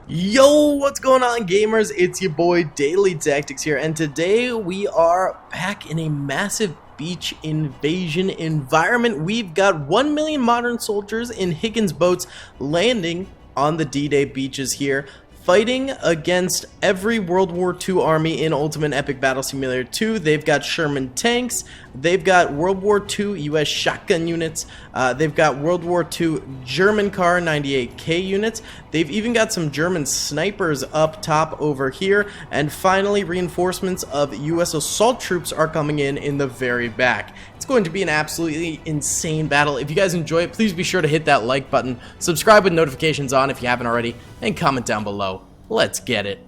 Yo, what's going on, gamers? It's your boy Daily Tactics here, and today we are back in a massive beach invasion environment. We've got 1 million modern soldiers in Higgins boats landing on the D-Day beaches here, fighting against every World War II army in Ultimate Epic Battle Simulator 2. They've got Sherman tanks, they've got World War II US shotgun units, they've got World War II German Kar 98K units, they've even got some German snipers up top over here, and finally reinforcements of US assault troops are coming in the very back. It's going to be an absolutely insane battle. If you guys enjoy it, please be sure to hit that like button, subscribe with notifications on if you haven't already, and comment down below. Let's get it.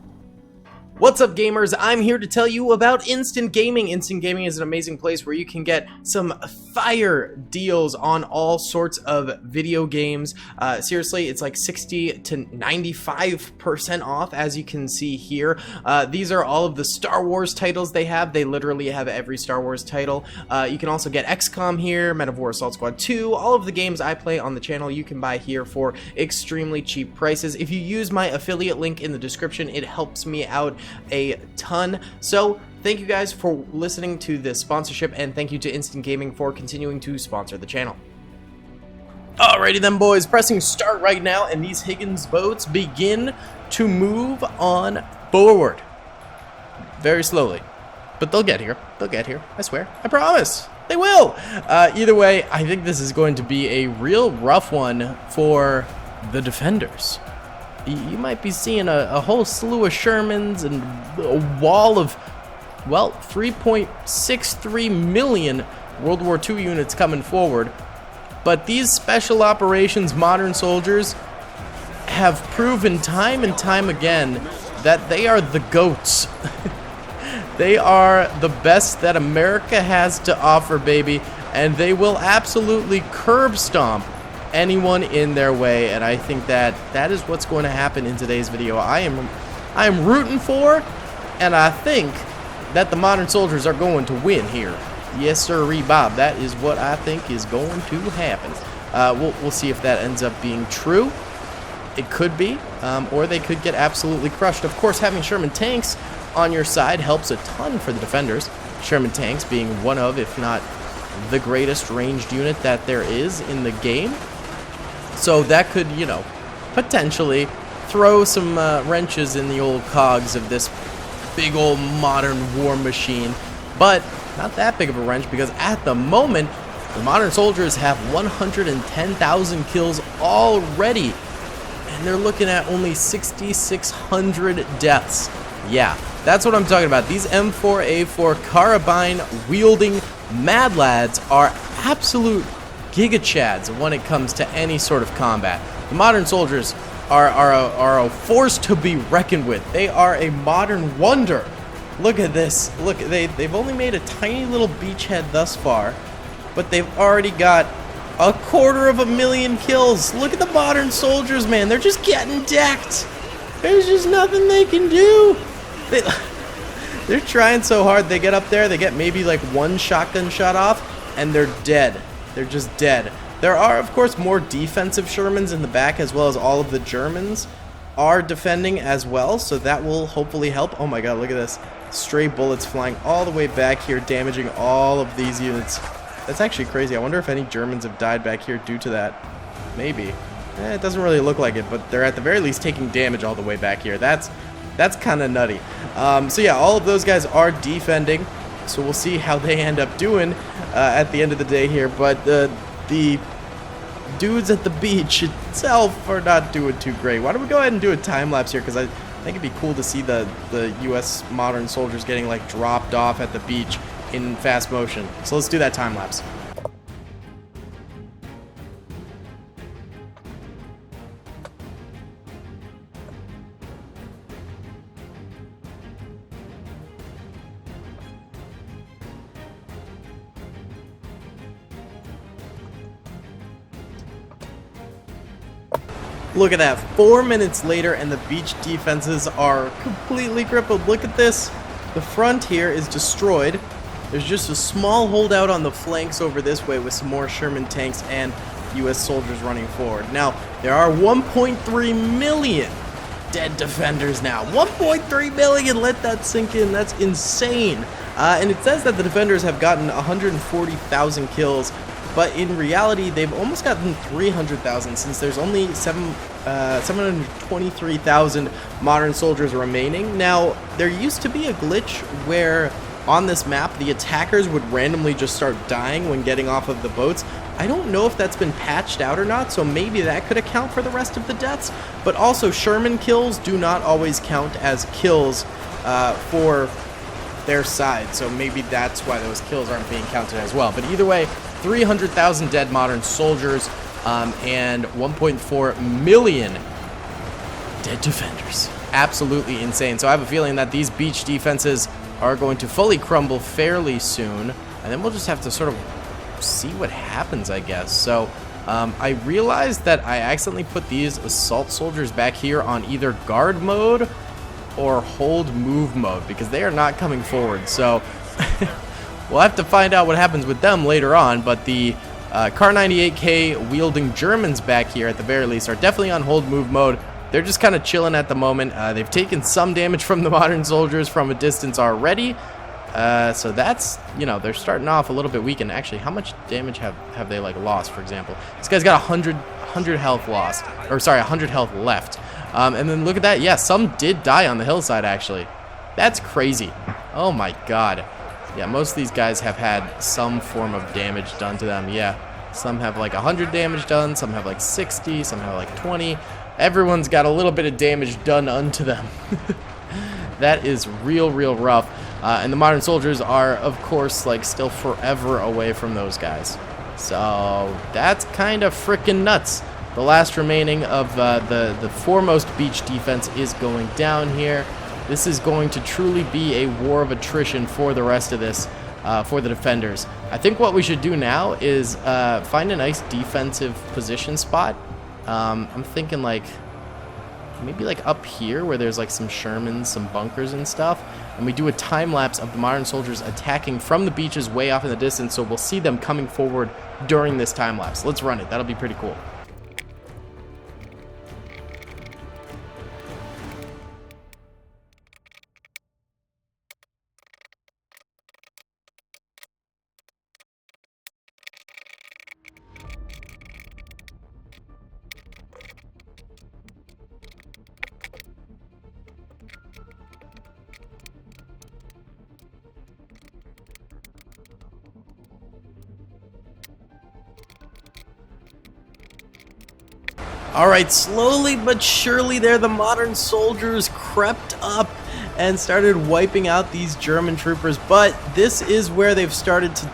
What's up, gamers? I'm here to tell you about Instant Gaming. Instant Gaming is an amazing place where you can get some fire deals on all sorts of video games. Seriously, it's like 60 to 95% off, as you can see here. These are all of the Star Wars titles they have. They literally have every Star Wars title. You can also get XCOM here, Men of War Assault Squad 2. All of the games I play on the channel you can buy here for extremely cheap prices. If you use my affiliate link in the description, it helps me out a ton. So thank you guys for listening to this sponsorship, and thank you to Instant Gaming for continuing to sponsor the channel. Alrighty then, boys, pressing start right now, and these Higgins boats begin to move on forward very slowly, but they'll get here. They'll get here, I swear, I promise they will. Either way, I think this is going to be a real rough one for the defenders. You might be seeing a whole slew of Shermans and a wall of, well, 3.63 million World War II units coming forward. But these special operations modern soldiers have proven time and time again that they are the GOATs. They are the best that America has to offer, baby, and they will absolutely curb stomp anyone in their way, and I think that is what's going to happen in today's video. I am rooting for, and I think that the modern soldiers are going to win here. Yes, sir, Bob. That is what I think is going to happen. We'll see if that ends up being true. It could be, or they could get absolutely crushed. Of course, having Sherman tanks on your side helps a ton for the defenders. Sherman tanks being one of, if not the greatest ranged unit that there is in the game. So that could, you know, potentially throw some wrenches in the old cogs of this big old modern war machine. But not that big of a wrench, because at the moment, the modern soldiers have 110,000 kills already. And they're looking at only 6,600 deaths. Yeah, that's what I'm talking about. These M4A4 carabine-wielding mad lads are absolute Giga Chads when it comes to any sort of combat. The modern soldiers are a force to be reckoned with. They are a modern wonder. Look at this. Look, they've only made a tiny little beachhead thus far, but they've already got 250,000 kills. Look at the modern soldiers, man. They're just getting decked. There's just nothing they can do. They're trying so hard. They get up there, they get maybe like one shotgun shot off, and they're dead. They're just dead. There are, of course, more defensive Shermans in the back, as well as all of the Germans are defending as well, so that will hopefully help. Oh my god, look at this. Stray bullets flying all the way back here, damaging all of these units. That's actually crazy. I wonder if any Germans have died back here due to that. Maybe. It doesn't really look like it, but they're at the very least taking damage all the way back here. That's kind of nutty. So yeah, all of those guys are defending, so we'll see how they end up doing at the end of the day here. But the dudes at the beach itself are not doing too great. Why don't we go ahead and do a time lapse here, because I think it'd be cool to see the US modern soldiers getting like dropped off at the beach in fast motion. So let's do that time lapse. Look at that, 4 minutes later and the beach defenses are completely crippled. Look at this. The front here is destroyed. There's just a small holdout on the flanks over this way with some more Sherman tanks and US soldiers running forward. Now, there are 1.3 million dead defenders now. 1.3 million, let that sink in. That's insane. And it says that the defenders have gotten 140,000 kills, but in reality, they've almost gotten 300,000 since there's only 723,000 modern soldiers remaining. Now, there used to be a glitch where on this map, the attackers would randomly just start dying when getting off of the boats. I don't know if that's been patched out or not, so maybe that could account for the rest of the deaths. But also, Sherman kills do not always count as kills for their side, so maybe that's why those kills aren't being counted as well. But either way, 300,000 dead modern soldiers and 1.4 million dead defenders. Absolutely insane. So I have a feeling that these beach defenses are going to fully crumble fairly soon, and then we'll just have to sort of see what happens, I guess. So I realized that I accidentally put these assault soldiers back here on either guard mode or hold move mode because they are not coming forward. So we'll have to find out what happens with them later on, but the Kar 98K wielding Germans back here at the very least are definitely on hold move mode. They're just kind of chilling at the moment. They've taken some damage from the modern soldiers from a distance already. So that's, you know, they're starting off a little bit weakened. Actually, how much damage have they like lost, for example? This guy's got 100 health lost, or sorry, 100 health left. And then look at that. Yeah, some did die on the hillside, actually. That's crazy. Oh my god. Yeah, most of these guys have had some form of damage done to them. Yeah, some have like 100 damage done, some have like 60, some have like 20. Everyone's got a little bit of damage done unto them. That is real rough. And the modern soldiers are, of course, like still forever away from those guys. So that's kind of freaking nuts. The last remaining of the foremost beach defense is going down here. This is going to truly be a war of attrition for the rest of this, for the defenders. I think what we should do now is find a nice defensive position spot. I'm thinking like maybe like up here where there's like some Shermans, some bunkers and stuff, and we do a time lapse of the modern soldiers attacking from the beaches way off in the distance, so we'll see them coming forward during this time lapse. Let's run it. That'll be pretty cool. All right, slowly but surely there, the modern soldiers crept up and started wiping out these German troopers, but this is where they've started to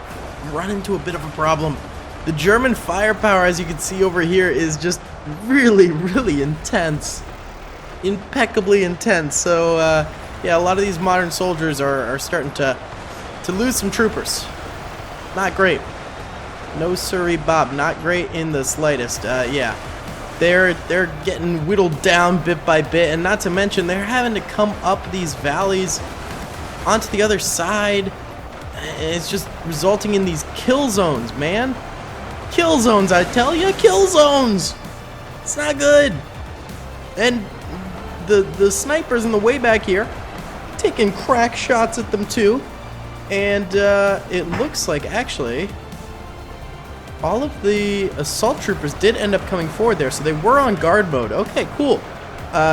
run into a bit of a problem. The German firepower, as you can see over here, is just really intense. Impeccably intense. So, yeah, a lot of these modern soldiers are starting to lose some troopers. Not great. No siree Bob, not great in the slightest. Yeah. They're getting whittled down bit by bit, and not to mention they're having to come up these valleys onto the other side. It's just resulting in these kill zones, man. Kill zones, I tell you, kill zones. It's not good. And the snipers in the way back here taking crack shots at them too, and it looks like actually all of the assault troopers did end up coming forward there, so they were on guard mode. Okay, cool.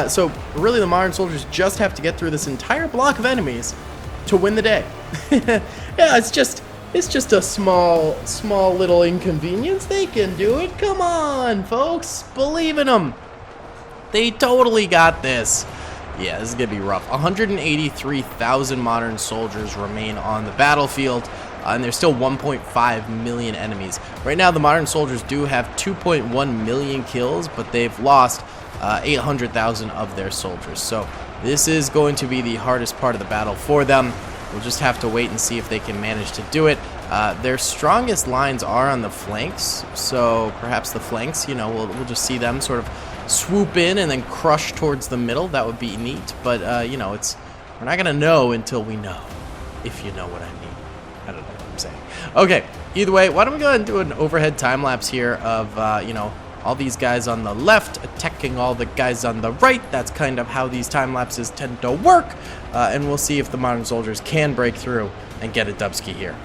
So really the modern soldiers just have to get through this entire block of enemies to win the day. Yeah, it's just a small little inconvenience. They can do it. Come on, folks. Believe in them. They totally got this. Yeah, this is going to be rough. 183,000 modern soldiers remain on the battlefield. And there's still 1.5 million enemies. Right now, the modern soldiers do have 2.1 million kills, but they've lost 800,000 of their soldiers. So this is going to be the hardest part of the battle for them. We'll just have to wait and see if they can manage to do it. Their strongest lines are on the flanks, so perhaps the flanks, you know, we'll just see them sort of swoop in and then crush towards the middle. That would be neat, but you know, we're not gonna know until we know, if you know what I mean. I don't know what I'm saying. Okay, either way, why don't we go ahead and do an overhead time lapse here of, you know, all these guys on the left attacking all the guys on the right. That's kind of how these time lapses tend to work, and we'll see if the modern soldiers can break through and get a dubski here.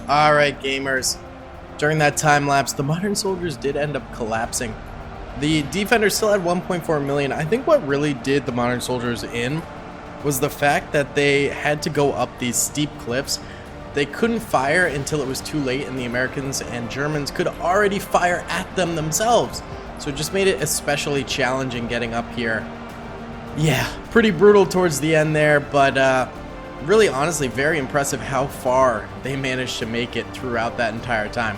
Alright gamers, during that time lapse, the modern soldiers did end up collapsing. The defenders still had 1.4 million. I think what really did the modern soldiers in was the fact that they had to go up these steep cliffs. They couldn't fire until it was too late, and the Americans and Germans could already fire at them themselves. So it just made it especially challenging getting up here. Yeah, pretty brutal towards the end there, but really honestly very impressive how far they managed to make it throughout that entire time.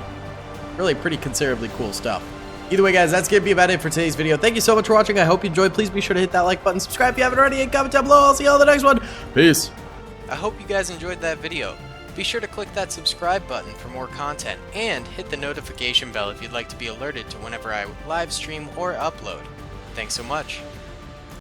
Really pretty considerably cool stuff. Either way guys, that's gonna be about it for today's video. Thank you so much for watching. I hope you enjoyed. Please be sure to hit that like button, subscribe if you haven't already, and comment down below. I'll see you all in the next one. Peace. I hope you guys enjoyed that video. Be sure to click that subscribe button for more content, and hit the notification bell if you'd like to be alerted to whenever I live stream or upload. Thanks so much.